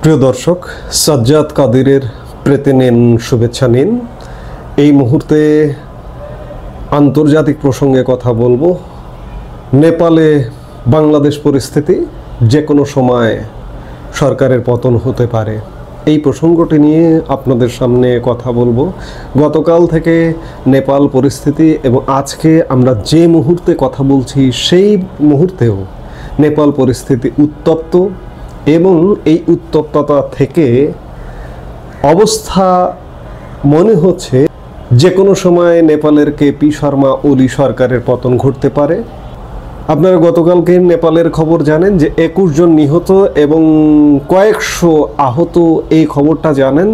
প্রিয় দর্শক, সাজ্জাদ কাদিরের প্রীতি নিন, শুভেচ্ছা নিন। এই মুহূর্তে আন্তর্জাতিক প্রসঙ্গে কথা বলবো। নেপালে বাংলাদেশ পরিস্থিতি, যে কোনো সময় সরকারের পতন হতে পারে। এই প্রসঙ্গটি নিয়ে আপনাদের সামনে কথা বলবো। গতকাল থেকে নেপাল পরিস্থিতি এবং আজকে আমরা যে মুহূর্তে কথা বলছি সেই মুহূর্তেও নেপাল পরিস্থিতি উত্তপ্ত এবং এই উত্তপ্ততা থেকে অবস্থা মনে হচ্ছে যে কোনো সময় নেপালের কেপি শর্মা ওলি সরকারের পতন ঘটতে পারে। আপনারা গতকালকে নেপালের খবর জানেন যে 21 জন নিহত এবং কয়েকশো আহত, এই খবরটা জানেন।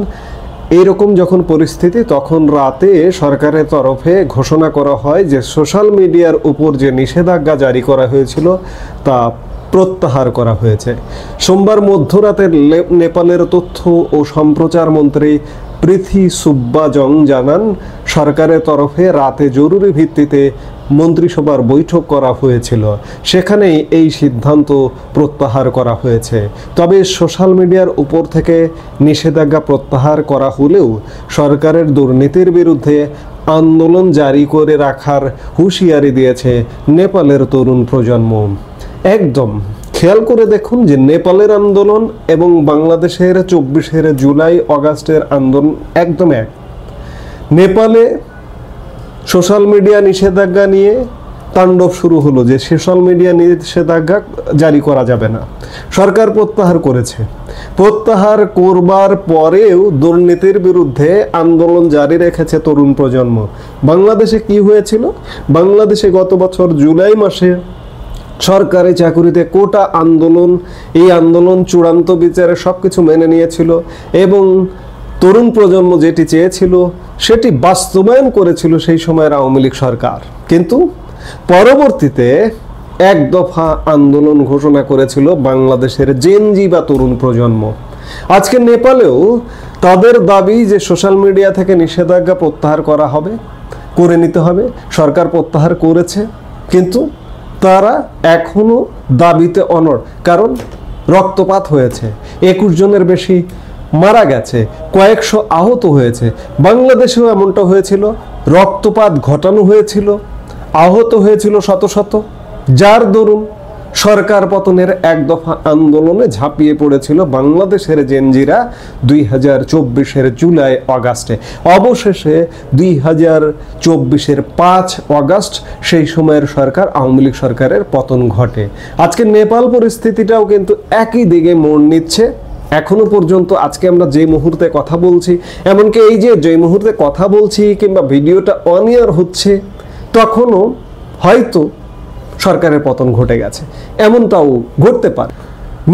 এইরকম যখন পরিস্থিতি, তখন রাতে সরকারের তরফে ঘোষণা করা হয় যে সোশ্যাল মিডিয়ার উপর যে নিষেধাজ্ঞা জারি করা হয়েছিল তা প্রত্যাহার করা হয়েছে। সোমবার মধ্যরাতে নেপালের তথ্য ও সম্প্রচার মন্ত্রী পৃথ্বী সুব্বাজং জানান, সরকারের তরফে রাতে জরুরি ভিত্তিতে মন্ত্রিসভার বৈঠক করা হয়েছিল, সেখানেই এই সিদ্ধান্ত প্রত্যাহার করা হয়েছে। তবে সোশ্যাল মিডিয়ার উপর থেকে নিষেধাজ্ঞা প্রত্যাহার করা হলেও সরকারের দুর্নীতির বিরুদ্ধে আন্দোলন জারি করে রাখার হুঁশিয়ারি দিয়েছে নেপালের তরুণ প্রজন্ম। একদম খেয়াল করে দেখুন যে নেপালের আন্দোলন এবং বাংলাদেশের 24 জুলাই আগস্টের আন্দোলন একদম এক। নেপালে সোশ্যাল মিডিয়া নিষেধাজ্ঞা নিয়ে তাণ্ডব শুরু হলো যে সোশ্যাল মিডিয়া নিষেধাজ্ঞা জারি করা যাবে না। সরকার প্রত্যাহার করেছে। প্রত্যাহার করবার পরেও দুর্নীতির বিরুদ্ধে আন্দোলন জারি রেখেছে তরুণ প্রজন্ম। বাংলাদেশে কি হয়েছিল? বাংলাদেশে গত বছর জুলাই মাসে সরকারি চাকুরিতে কোটা আন্দোলন, এই আন্দোলন চূড়ান্ত বিচারে সব কিছু মেনে নিয়েছিল এবং তরুণ প্রজন্ম যেটি চেয়েছিল সেটি বাস্তবায়ন করেছিল সেই সময়ের আওয়ামী লীগ সরকার। কিন্তু পরবর্তীতে এক দফা আন্দোলন ঘোষণা করেছিল বাংলাদেশের জেনজি বা তরুণ প্রজন্ম। আজকে নেপালেও তাদের দাবি যে সোশ্যাল মিডিয়া থেকে নিষেধাজ্ঞা প্রত্যাহার করা হবে, করে নিতে হবে। সরকার প্রত্যাহার করেছে, কিন্তু তারা এখনো দাবিতে অনড়, কারণ রক্তপাত হয়েছে, 21 জনের বেশি মারা গেছে, কয়েকশো আহত হয়েছে। বাংলাদেশেও এমনটা হয়েছিল, রক্তপাত ঘটানো হয়েছিল, আহত হয়েছিল শত শত, যার দরুন সরকার পতনের এক দফা আন্দোলনে ঝাঁপিয়ে পড়েছিল বাংলাদেশের জেনজিরা 2024 জুলাই আগস্টে। অবশেষে 2024 5 আগস্ট সেই সময়ের সরকার, আওয়ামী লীগ সরকারের পতন ঘটে। আজকে নেপাল পরিস্থিতিটাও কিন্তু একই দিকে মোড় নিচ্ছে। এখনো পর্যন্ত আজকে আমরা যে মুহূর্তে কথা বলছি, এমনকি এই যে মুহূর্তে কথা বলছি কিংবা ভিডিওটা অন এয়ার হচ্ছে, তখনও হয়তো সরকারের পতন ঘটে গেছে, এমনটাও ঘটতে পারে।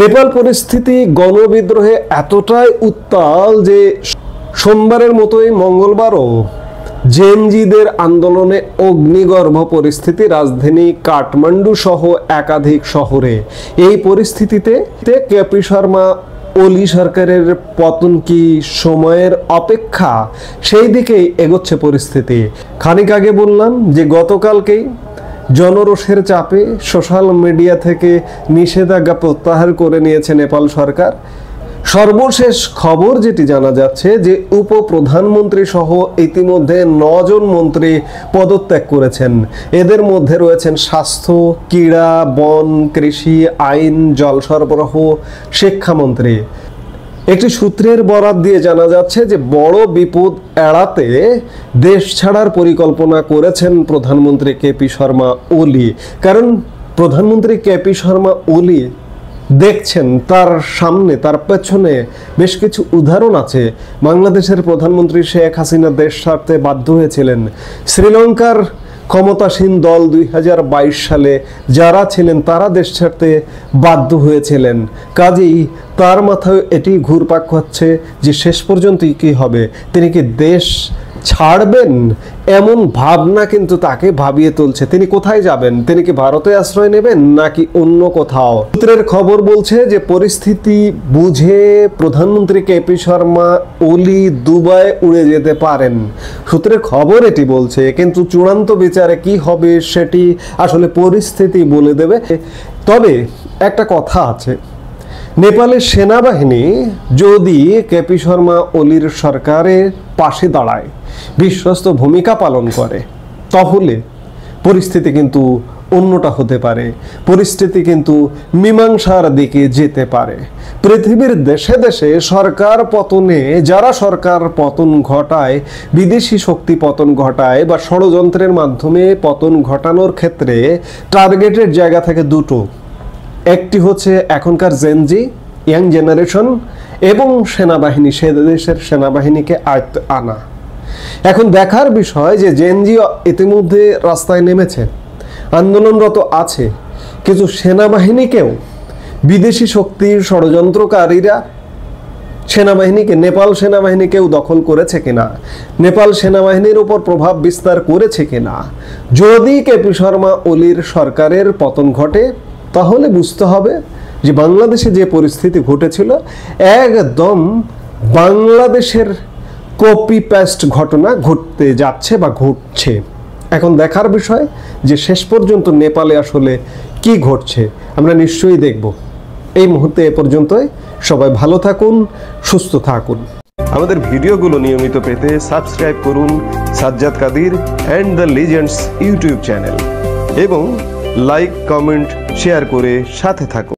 নেপাল পরিস্থিতি গণবিদ্রোহে এতটাই উত্তাল যে সোমবারের মতোই মঙ্গলবারও জেনজিদের আন্দোলনে অগ্নিগর্ভ পরিস্থিতি রাজধানী কাঠমান্ডু সহ একাধিক শহরে। এই পরিস্থিতিতে কেপি শর্মা ওলি সরকারের পতন কি সময়ের অপেক্ষা, সেই দিকেই এগোচ্ছে পরিস্থিতি। খানিক আগে বললাম যে গতকালকেই জনরোষের চাপে সোশ্যাল মিডিয়া থেকে নিষেধাজ্ঞা প্রত্যাহার করে নিয়েছে নেপাল সরকার। সর্বশেষ খবর যেটি জানা যাচ্ছে যে উপপ্রধানমন্ত্রী সহ ইতিমধ্যে 9 জন মন্ত্রী পদত্যাগ করেছেন। এদের মধ্যে রয়েছেন স্বাস্থ্য, ক্রীড়া, বন, কৃষি, আইন, জল সরবরাহ, শিক্ষামন্ত্রী। একটি সূত্রের বরাত দিয়ে জানা যাচ্ছে যে বড় বিপদ এড়াতে দেশ ছাড়ার পরিকল্পনা করেছেন প্রধানমন্ত্রী কেপি শর্মা ওলি। কারণ প্রধানমন্ত্রী কেপি শর্মা ওলি দেখছেন তার সামনে, তার পেছনে বেশ কিছু উদাহরণ আছে। বাংলাদেশের প্রধানমন্ত্রী শেখ হাসিনা দেশ ছাড়তে বাধ্য হয়েছিলেন। শ্রীলঙ্কার ক্ষমতাসীন দল 2022 সালে যারা ছিলেন তারা দেশ ছাড়তে বাধ্য হয়েছিলেন। কাজেই তার মাথায় এটি ঘুরপাক খাচ্ছে যে শেষ পর্যন্ত কি হবে, তিনি কি দেশ ছাড়বেন, এমন ভাবনা কিন্তু তাকে ভাবিয়ে তুলছে। তিনি কোথায় যাবেন? তিনি কি ভারতে আশ্রয় নেবেন নাকি অন্য কোথাও? সূত্রের খবর বলছে যে পরিস্থিতি বুঝে প্রধানমন্ত্রী কেপি শর্মা ওলি দুবাই উড়ে যেতে পারেন। সূত্রের খবর এটি বলছে, কিন্তু চূড়ান্ত বিচারে কি হবে সেটি আসলে পরিস্থিতি বলে দেবে। তবে একটা কথা আছে নেপালের সেনাবাহিনী যদি কেপি শর্মা ওলির সরকারের পাশে দাঁড়ায়, বিশ্বস্ত ভূমিকা পালন করে, তাহলে পরিস্থিতি কিন্তু অন্যটা হতে পারে, পরিস্থিতি কিন্তু মীমাংসার দিকে যেতে পারে। পৃথিবীর দেশে দেশে সরকার পতনে যারা সরকার পতন ঘটায়, বিদেশি শক্তি পতন ঘটায় বা ষড়যন্ত্রের মাধ্যমে পতন ঘটানোর ক্ষেত্রে টার্গেটের জায়গা থেকে দুটো। একটি হচ্ছে এখনকার জেনজি, ইয়াং জেনারেশন, এবং সেনাবাহিনী, সে দেশের সেনাবাহিনীকে আয়ত্তে আনা। এখন দেখার বিষয় যে জেনজি ইতিমধ্যে রাস্তায় নেমেছে, আন্দোলনরত আছে, কিছু সেনাবাহিনীকেও বিদেশি শক্তির ষড়যন্ত্রকারীরা সেনাবাহিনীকে, নেপাল সেনাবাহিনীকেও দখল করেছে কিনা, নেপাল সেনাবাহিনীর উপর প্রভাব বিস্তার করেছে কিনা। যদি কেপি শর্মা ওলির সরকারের পতন ঘটে, তাহলে বুঝতে হবে যে বাংলাদেশে যে পরিস্থিতি ঘটেছিল একদম বাংলাদেশের কপি পেস্ট ঘটনা ঘটতে যাচ্ছে বা ঘটছে। এখন দেখার বিষয় যে শেষ পর্যন্ত নেপালে আসলে কি ঘটছে আমরা নিশ্চয়ই দেখব। এই মুহূর্তে এ পর্যন্তই। সবাই ভালো থাকুন, সুস্থ থাকুন। আমাদের ভিডিওগুলো নিয়মিত পেতে সাবস্ক্রাইব করুন Sajjad Kadir and the legends YouTube channel এবং লাইক, কমেন্ট, শেয়ার করে সাথে থাকুন।